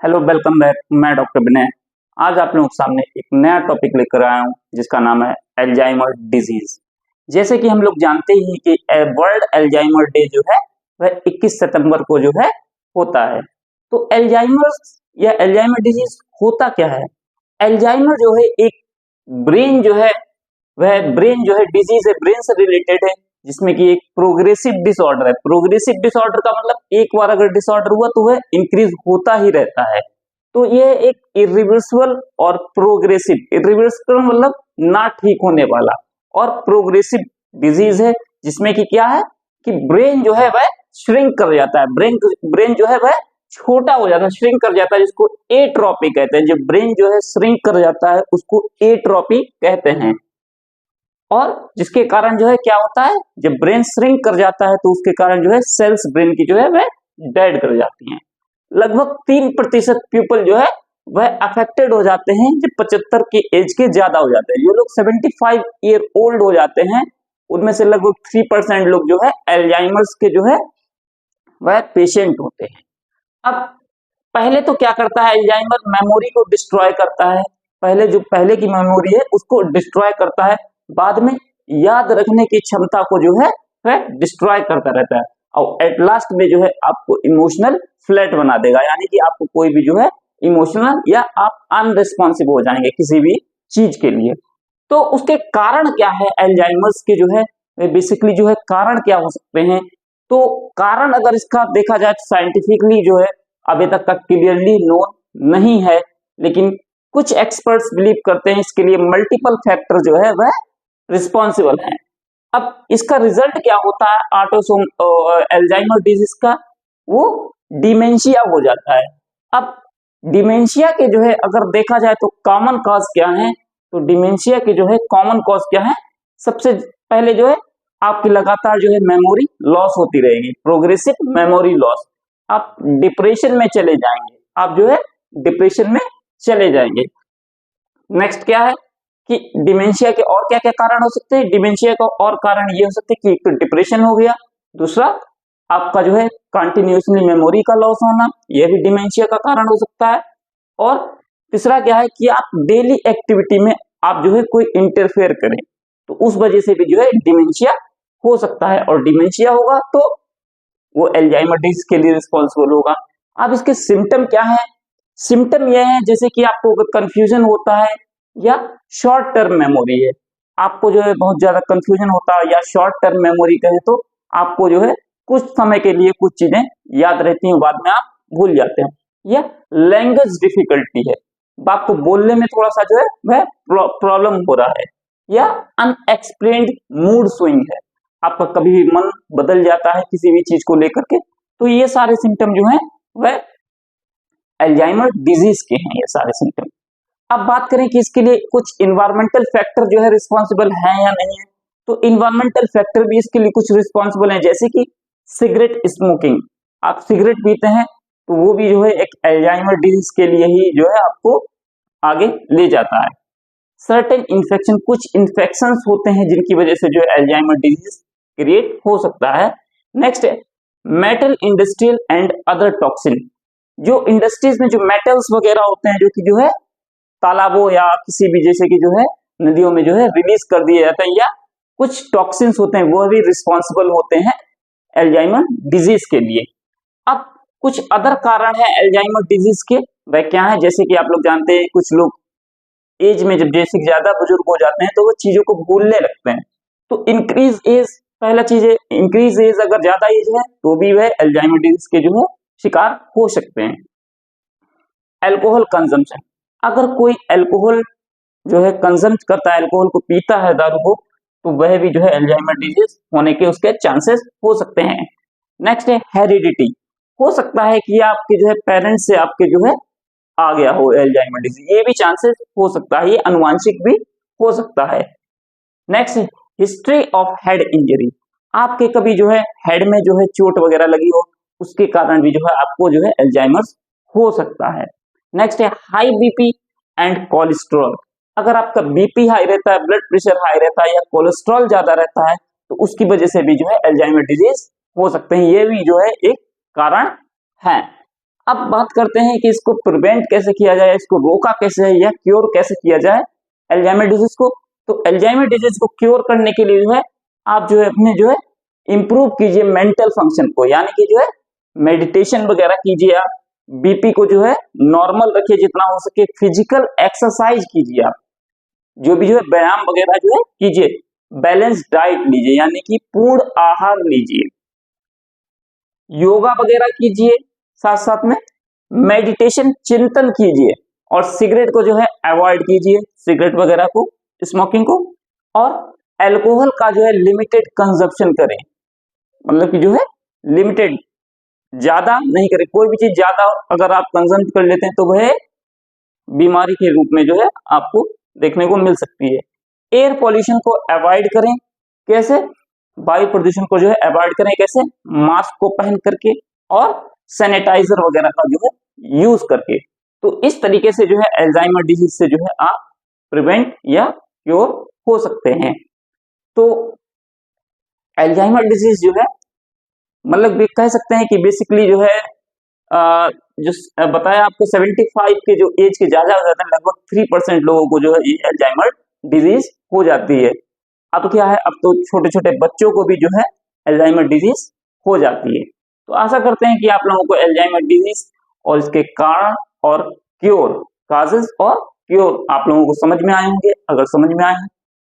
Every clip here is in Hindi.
Hello, welcome back. मैं डॉक्टर विनय। आज आप लोगों के सामने एक नया टॉपिक लेकर आया हूँ जिसका नाम है अल्जाइमर डिजीज। जैसे कि हम लोग जानते ही हैं कि वर्ल्ड अल्जाइमर डे जो है वह 21 सितंबर को जो है होता है। तो अल्जाइमर या अल्जाइमर डिजीज होता क्या है? अल्जाइमर जो है एक ब्रेन जो है वह ब्रेन जो है डिजीज है, ब्रेन से रिलेटेड है, जिसमें कि एक प्रोग्रेसिव डिसऑर्डर है। प्रोग्रेसिव डिसऑर्डर का मतलब एक बार अगर डिसऑर्डर हुआ तो वह इंक्रीज होता ही रहता है। तो यह एक इरिवर्सिबल और प्रोग्रेसिव, इरिवर्सिबल मतलब ना ठीक होने वाला, और प्रोग्रेसिव डिजीज है, जिसमें कि क्या है कि ब्रेन जो है वह श्रिंक कर जाता है। ब्रेन जो है वह छोटा हो जाता है, श्रिंक कर जाता है, जिसको एट्रोपी कहते हैं। जब ब्रेन जो है श्रिंक कर जाता है उसको एट्रोपी कहते हैं। और जिसके कारण जो है क्या होता है, जब ब्रेन श्रिंक कर जाता है तो उसके कारण जो है सेल्स ब्रेन की जो है वह डेड कर जाती हैं। लगभग 3% पीपल जो है वह अफेक्टेड हो जाते हैं जब 75 की एज के ज्यादा हो जाते हैं। जो लोग 75 ईयर ओल्ड हो जाते हैं उनमें से लगभग 3% लोग जो है अल्जाइमर्स के जो है वह पेशेंट होते हैं। अब पहले तो क्या करता है अल्जाइमर, मेमोरी को डिस्ट्रॉय करता है। पहले की मेमोरी है उसको डिस्ट्रॉय करता है, बाद में याद रखने की क्षमता को जो है वह डिस्ट्रॉय करता रहता है, और एट लास्ट में जो है आपको इमोशनल फ्लैट बना देगा, यानी कि आपको कोई भी जो है इमोशनल या आप अनरिस्पॉन्सिव हो जाएंगे किसी भी चीज के लिए। तो उसके कारण क्या है अल्जाइमर्स के जो है बेसिकली जो है कारण क्या हो सकते हैं? तो कारण अगर इसका देखा जाए तो साइंटिफिकली जो है अभी तक का क्लियरली नोन नहीं है, लेकिन कुछ एक्सपर्ट्स बिलीव करते हैं इसके लिए मल्टीपल फैक्टर जो है वह रिस्पॉन्सिबल हैं। अब इसका रिजल्ट क्या होता है ऑटोसोम अल्जाइमर डिजीज का? वो डिमेंशिया हो जाता है। अब डिमेंशिया के जो है अगर देखा जाए तो कॉमन कॉज क्या है, तो डिमेंशिया के जो है कॉमन कॉज क्या है? सबसे पहले जो है आपकी लगातार जो है मेमोरी लॉस होती रहेगी, प्रोग्रेसिव मेमोरी लॉस। आप डिप्रेशन में चले जाएंगे, आप जो है डिप्रेशन में चले जाएंगे। नेक्स्ट क्या है कि डिमेंशिया के और क्या क्या कारण हो सकते हैं? डिमेंशिया का और कारण ये हो सकते हैं कि एक तो डिप्रेशन हो गया, दूसरा आपका जो है कंटिन्यूसली मेमोरी का लॉस होना, यह भी डिमेंशिया का कारण हो सकता है। और तीसरा क्या है कि आप डेली एक्टिविटी में आप जो है कोई इंटरफेयर करें, तो उस वजह से भी जो है डिमेंशिया हो सकता है, और डिमेंशिया होगा तो वो अल्जाइमर डिजीज के लिए रिस्पॉन्सिबल होगा। अब इसके सिम्टम क्या है? सिम्टम यह है जैसे कि आपको अगर कंफ्यूजन होता है या शॉर्ट टर्म मेमोरी है, आपको जो है बहुत ज्यादा कंफ्यूजन होता है या शॉर्ट टर्म मेमोरी कहे तो आपको जो है कुछ समय के लिए कुछ चीजें याद रहती हैं, बाद में आप भूल जाते हैं। या लैंग्वेज डिफिकल्टी है, आपको बोलने में थोड़ा सा जो है वह प्रॉब्लम हो रहा है। या अनएक्सप्लेन्ड मूड स्विंग है, आपका कभी भी मन बदल जाता है किसी भी चीज को लेकर के। तो ये सारे सिम्टम जो हैं वह अल्जाइमर डिजीज के हैं, ये सारे सिम्टम। अब बात करें कि इसके लिए कुछ इन्वायरमेंटल फैक्टर जो है रिस्पॉन्सिबल है या नहीं है, तो इन्वायरमेंटल फैक्टर भी इसके लिए कुछ रिस्पॉन्सिबल है, जैसे कि सिगरेट स्मोकिंग। आप सिगरेट पीते हैं तो वो भी जो है एक अल्जाइमर डिजीज के लिए ही जो है आपको आगे ले जाता है। सर्टेन इन्फेक्शन, कुछ इन्फेक्शन होते हैं जिनकी वजह से जो है अल्जाइमर डिजीज क्रिएट हो सकता है। नेक्स्ट है metal industrial and other toxin. जो इंडस्ट्रीज में जो मेटल्स वगैरह होते हैं जो कि जो है तालाबों या किसी भी जैसे कि जो है नदियों में जो है रिलीज कर दिया जाता है, या कुछ टॉक्सिन्स होते हैं वो भी रिस्पॉन्सिबल होते हैं अल्जाइमर डिजीज के लिए। अब कुछ अदर कारण है अल्जाइमर डिजीज के, वह क्या है? जैसे कि आप लोग जानते हैं कुछ लोग एज में जब जैसे ज्यादा बुजुर्ग हो जाते हैं तो वो चीजों को भूलने लगते हैं। तो इंक्रीज एज, पहला चीज है इंक्रीज एज, अगर ज्यादा एज है तो भी वह अल्जाइमर डिजीज के जो है शिकार हो सकते हैं। अल्कोहल कंजम्पशन, अगर कोई अल्कोहल जो है कंजम्प करता है, अल्कोहल को पीता है, दारू को, तो वह भी जो है अल्जाइमर डिजीज होने के उसके चांसेस हो सकते हैं। नेक्स्ट है हेरिडिटी, हो सकता है कि आपके जो है पेरेंट्स से आपके जो है आ गया हो अल्जाइमर डिजीज, ये भी चांसेस हो सकता है, ये अनुवांशिक भी हो सकता है। Next history of head injury, आपके कभी जो है हेड में जो है चोट वगैरह लगी हो, उसके कारण भी जो है आपको जो है अल्जाइमर्स हो सकता है। नेक्स्ट है हाई बीपी एंड कोलेस्ट्रॉल, अगर आपका बीपी हाई रहता है, ब्लड प्रेशर हाई रहता है, या कोलेस्ट्रॉल ज्यादा रहता है, तो उसकी वजह से भी जो है अल्जाइमर डिजीज हो सकते हैं, ये भी जो है एक कारण है। अब बात करते हैं कि इसको प्रिवेंट कैसे किया जाए, इसको रोका कैसे है या क्योर कैसे किया जाए अल्जाइमर डिजीज को। तो अल्जाइमर डिजीज को क्योर करने के लिए जो है आप जो है अपने जो है इंप्रूव कीजिए मेंटल फंक्शन को, यानी कि जो है मेडिटेशन वगैरह कीजिए आप, बीपी को जो है नॉर्मल रखिए जितना हो सके, फिजिकल एक्सरसाइज कीजिए आप, जो भी जो है व्यायाम वगैरह जो है कीजिए, बैलेंस डाइट लीजिए यानी कि पूर्ण आहार लीजिए, योगा वगैरह कीजिए, साथ साथ में मेडिटेशन चिंतन कीजिए, और सिगरेट को जो है अवॉइड कीजिए, सिगरेट वगैरह को, स्मोकिंग को, और अल्कोहल का जो है लिमिटेड कंजप्शन करें, मतलब कि जो है लिमिटेड, ज्यादा नहीं करें। कोई भी चीज ज्यादा अगर आप कंज्यूम कर लेते हैं तो वह बीमारी के रूप में जो है आपको देखने को मिल सकती है। एयर पॉल्यूशन को अवॉइड करें, कैसे, वायु प्रदूषण को जो है अवॉइड करें, कैसे, मास्क को पहन करके और सैनिटाइजर वगैरह का जो है यूज करके। तो इस तरीके से जो है अल्जाइमर डिजीज से जो है आप प्रिवेंट या क्योर हो सकते हैं। तो अल्जाइमर डिजीज जो है मतलब कह सकते हैं कि बेसिकली जो है जो बताया आपको 75 के जो एज के ज्यादा हो जाते हैं, लगभग 3% लोगों को जो है ये अल्जाइमर डिजीज हो जाती है। अब क्या है, अब तो छोटे छोटे बच्चों को भी जो है अल्जाइमर डिजीज हो जाती है। तो आशा करते हैं कि आप लोगों को अल्जाइमर डिजीज और इसके कारण और क्योर, काजेस और क्योर आप लोगों को समझ में आए होंगे। अगर समझ में आए हैं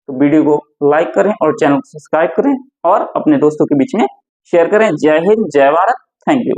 तो वीडियो को लाइक करें और चैनल को सब्सक्राइब करें और अपने दोस्तों के बीच में शेयर करें। जय हिंद, जय भारत, थैंक यू।